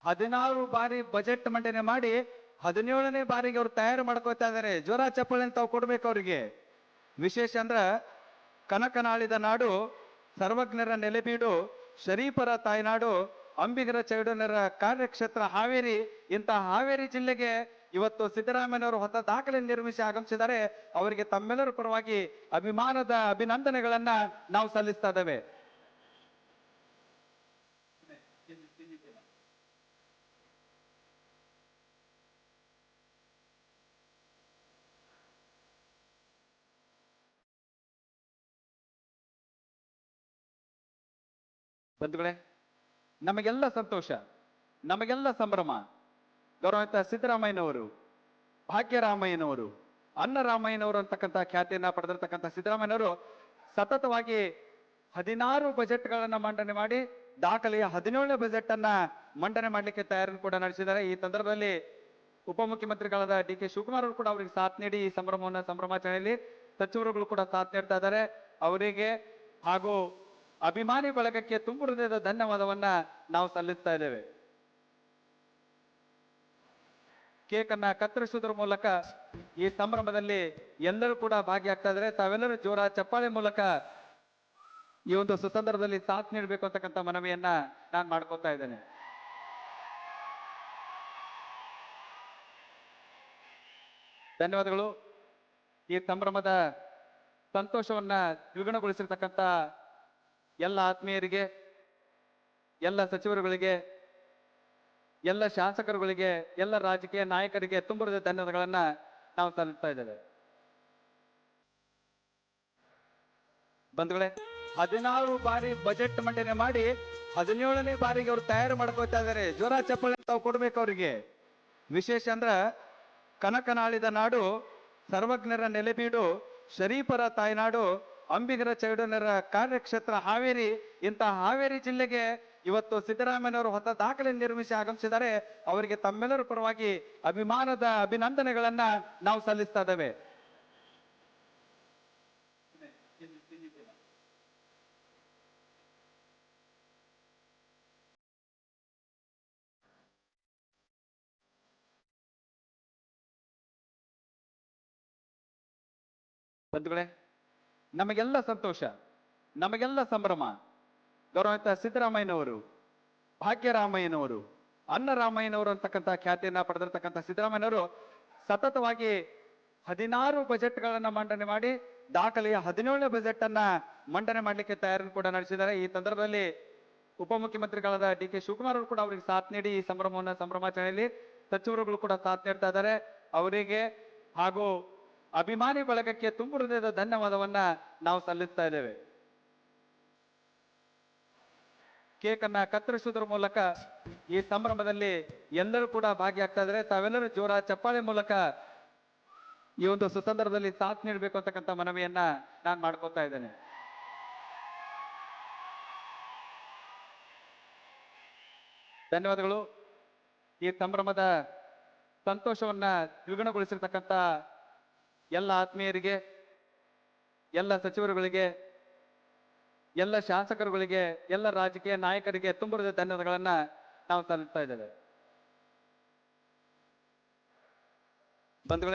16 ಬಾರಿ ಬಜೆಟ್ ಮಂಡನೆ ಮಾಡಿ 17ನೇ ಬಾರಿಗೆ ಅವ್ರು ತಯಾರು ಮಾಡ್ಕೋತಾ ಇದಾರೆ. ಜ್ವರ ಚಪ್ಪಳೆ ತಾವು ಕೊಡ್ಬೇಕು ಅವ್ರಿಗೆ. ವಿಶೇಷ ಅಂದ್ರ ಕನಕನಾಳಿದ ನಾಡು, ಸರ್ವಜ್ಞರ ನೆಲೆಬೀಡು, ಶರೀಫರ ತಾಯ್ನಾಡು, ಅಂಬಿಗರ ಚೌಡನರ ಕಾರ್ಯಕ್ಷೇತ್ರ ಹಾವೇರಿ. ಇಂಥ ಹಾವೇರಿ ಜಿಲ್ಲೆಗೆ ಇವತ್ತು ಸಿದ್ದರಾಮಯ್ಯನವರು ಹೊಸ ದಾಖಲೆ ನಿರ್ಮಿಸಿ ಆಗಮಿಸಿದ್ದಾರೆ. ಅವರಿಗೆ ತಮ್ಮೆಲ್ಲರ ಪರವಾಗಿ ಅಭಿಮಾನದ ಅಭಿನಂದನೆಗಳನ್ನ ನಾವು ಸಲ್ಲಿಸ್ತಾ ಇದ್ದೇವೆ. ಬಂಧುಗಳೇ, ನಮಗೆಲ್ಲ ಸಂತೋಷ, ನಮಗೆಲ್ಲ ಸಂಭ್ರಮ. ಗೌರವಿತ ಸಿದ್ದರಾಮಯ್ಯನವರು, ಭಾಗ್ಯರಾಮಯ್ಯನವರು, ಅನ್ನರಾಮಯ್ಯನವರು ಅಂತಕ್ಕಂಥ ಖ್ಯಾತಿಯನ್ನ ಪಡೆದಿರ್ತಕ್ಕಂಥ ಸಿದ್ದರಾಮಯ್ಯನವರು ಸತತವಾಗಿ 16 ಬಜೆಟ್ಗಳನ್ನ ಮಂಡನೆ ಮಾಡಿ ದಾಖಲೆಯ 17ನೇ ಬಜೆಟ್ ಅನ್ನ ಮಂಡನೆ ಮಾಡಲಿಕ್ಕೆ ತಯಾರಿ ಕೂಡ ನಡೆಸಿದ್ದಾರೆ. ಈ ಸಂದರ್ಭದಲ್ಲಿ ಉಪಮುಖ್ಯಮಂತ್ರಿಗಳಾದ ಡಿ ಕೆ ಶಿವಕುಮಾರ್ ಅವರು ಕೂಡ ಅವರಿಗೆ ಸಾಥ್ ನೀಡಿ ಈ ಸಂಭ್ರಮಾಚರಣೆಯಲ್ಲಿ ಸಚಿವರುಗಳು ಕೂಡ ಸಾಥ್ ನೀಡ್ತಾ ಇದ್ದಾರೆ. ಅವರಿಗೆ ಹಾಗೂ ಅಭಿಮಾನಿ ಬಳಗಕ್ಕೆ ತುಂಬು ಹೃದಯದ ಧನ್ಯವಾದವನ್ನ ನಾವು ಸಲ್ಲಿಸ್ತಾ ಇದ್ದೇವೆ. ಕೇಕ್ ಅನ್ನ ಕತ್ತರಿಸುವುದರ ಮೂಲಕ ಈ ಸಂಭ್ರಮದಲ್ಲಿ ಎಲ್ಲರೂ ಕೂಡ ಭಾಗಿಯಾಗ್ತಾ ಇದ್ದಾರೆ. ತಾವೆಲ್ಲರೂ ಜೋರ ಚಪ್ಪಾಳೆ ಮೂಲಕ ಈ ಒಂದು ಸುಸಂದರ್ಭದಲ್ಲಿ ಸಾಥ್ ನೀಡಬೇಕು ಅಂತಕ್ಕಂಥ ಮನವಿಯನ್ನ ನಾನು ಮಾಡ್ಕೊತಾ ಇದ್ದೇನೆ. ಧನ್ಯವಾದಗಳು. ಈ ಸಂಭ್ರಮದ ಸಂತೋಷವನ್ನ ದ್ವಿಗುಣಗೊಳಿಸಿರ್ತಕ್ಕಂಥ ಎಲ್ಲ ಆತ್ಮೀಯರಿಗೆ, ಎಲ್ಲ ಸಚಿವರುಗಳಿಗೆ, ಎಲ್ಲ ಶಾಸಕರುಗಳಿಗೆ, ಎಲ್ಲ ರಾಜಕೀಯ ನಾಯಕರಿಗೆ ತುಂಬದ ಧನ್ಯವಾದಗಳನ್ನ ನಾವು ಸಲ್ಲಿಸ್ತಾ ಇದ್ದೇವೆ. ಬಂಧುಗಳೇ, 16 ಬಾರಿ ಬಜೆಟ್ ಮಂಡನೆ ಮಾಡಿ 17ನೇ ಬಾರಿಗೆ ಅವ್ರು ತಯಾರು ಮಾಡ್ಕೋತಾ ಇದ್ದಾರೆ. ಜ್ವರ ಚಪ್ಪಳೆ ತಾವು ಕೊಡ್ಬೇಕು ಅವರಿಗೆ. ವಿಶೇಷ ಅಂದ್ರ ಕನಕನಾಳಿದ ನಾಡು, ಸರ್ವಜ್ಞರ ನೆಲೆಬೀಡು, ಶರೀಫರ ತಾಯ್ನಾಡು, ಅಂಬಿಗರ ಚೌಡನರ ಕಾರ್ಯಕ್ಷೇತ್ರ ಹಾವೇರಿ. ಇಂಥ ಹಾವೇರಿ ಜಿಲ್ಲೆಗೆ ಇವತ್ತು ಸಿದ್ದರಾಮಯ್ಯನವರು ಹೊಸ ದಾಖಲೆ ನಿರ್ಮಿಸಿ ಆಗಮಿಸಿದ್ದಾರೆ. ಅವರಿಗೆ ತಮ್ಮೆಲ್ಲರ ಪರವಾಗಿ ಅಭಿಮಾನದ ಅಭಿನಂದನೆಗಳನ್ನ ನಾವು ಸಲ್ಲಿಸ್ತಾ ಇದ್ದೇವೆ. ಬಂಧುಗಳೇ, ನಮಗೆಲ್ಲ ಸಂತೋಷ, ನಮಗೆಲ್ಲ ಸಂಭ್ರಮ. ಗೌರವಿತ ಸಿದ್ದರಾಮಯ್ಯನವರು, ಭಾಗ್ಯರಾಮಯ್ಯನವರು, ಅನ್ನರಾಮಯ್ಯನವರು ಅಂತಕ್ಕಂಥ ಖ್ಯಾತಿಯನ್ನ ಪಡೆದಿರ್ತಕ್ಕಂಥ ಸಿದ್ದರಾಮಯ್ಯನವರು ಸತತವಾಗಿ 16 ಬಜೆಟ್ಗಳನ್ನ ಮಂಡನೆ ಮಾಡಿ ದಾಖಲೆಯ 17ನೇ ಬಜೆಟ್ ಅನ್ನ ಮಂಡನೆ ಮಾಡಲಿಕ್ಕೆ ತಯಾರಿ ಕೂಡ ನಡೆಸಿದ್ದಾರೆ. ಈ ಸಂದರ್ಭದಲ್ಲಿ ಉಪಮುಖ್ಯಮಂತ್ರಿಗಳಾದ ಡಿ ಕೆ ಶಿವಕುಮಾರ್ ಅವರು ಕೂಡ ಅವರಿಗೆ ಸಾಥ್ ನೀಡಿ ಈ ಸಂಭ್ರಮಾಚರಣೆಯಲ್ಲಿ ಸಚಿವರುಗಳು ಕೂಡ ಸಾಥ್ ನೀಡ್ತಾ ಇದ್ದಾರೆ. ಅವರಿಗೆ ಹಾಗೂ ಅಭಿಮಾನಿ ಬಳಗಕ್ಕೆ ತುಂಬು ಹೃದಯದ ಧನ್ಯವಾದವನ್ನ ನಾವು ಸಲ್ಲಿಸ್ತಾ ಇದ್ದೇವೆ. ಕೇಕ್ ಅನ್ನ ಕತ್ತರಿಸುವುದರ ಮೂಲಕ ಈ ಸಂಭ್ರಮದಲ್ಲಿ ಎಲ್ಲರೂ ಕೂಡ ಭಾಗಿಯಾಗ್ತಾ ಇದ್ದಾರೆ. ತಾವೆಲ್ಲರೂ ಜೋರ ಚಪ್ಪಾಳೆ ಮೂಲಕ ಈ ಒಂದು ಸುಸಂದರ್ಭದಲ್ಲಿ ಸಾಥ್ ನೀಡಬೇಕು ಅಂತಕ್ಕಂಥ ಮನವಿಯನ್ನ ನಾನು ಮಾಡ್ಕೊತಾ ಇದ್ದೇನೆ. ಧನ್ಯವಾದಗಳು. ಈ ಸಂಭ್ರಮದ ಸಂತೋಷವನ್ನ ದ್ವಿಗುಣಗೊಳಿಸಿರ್ತಕ್ಕಂಥ ಎಲ್ಲ ಆತ್ಮೀಯರಿಗೆ, ಎಲ್ಲ ಸಚಿವರುಗಳಿಗೆ, ಎಲ್ಲ ಶಾಸಕರುಗಳಿಗೆ, ಎಲ್ಲ ರಾಜಕೀಯ ನಾಯಕರಿಗೆ ತುಂಬದ ಧನ್ಯವಾದಗಳನ್ನ ನಾವು ಸಲ್ಲಿಸ್ತಾ ಇದ್ದೇವೆ. ಬಂಧುಗಳೇ,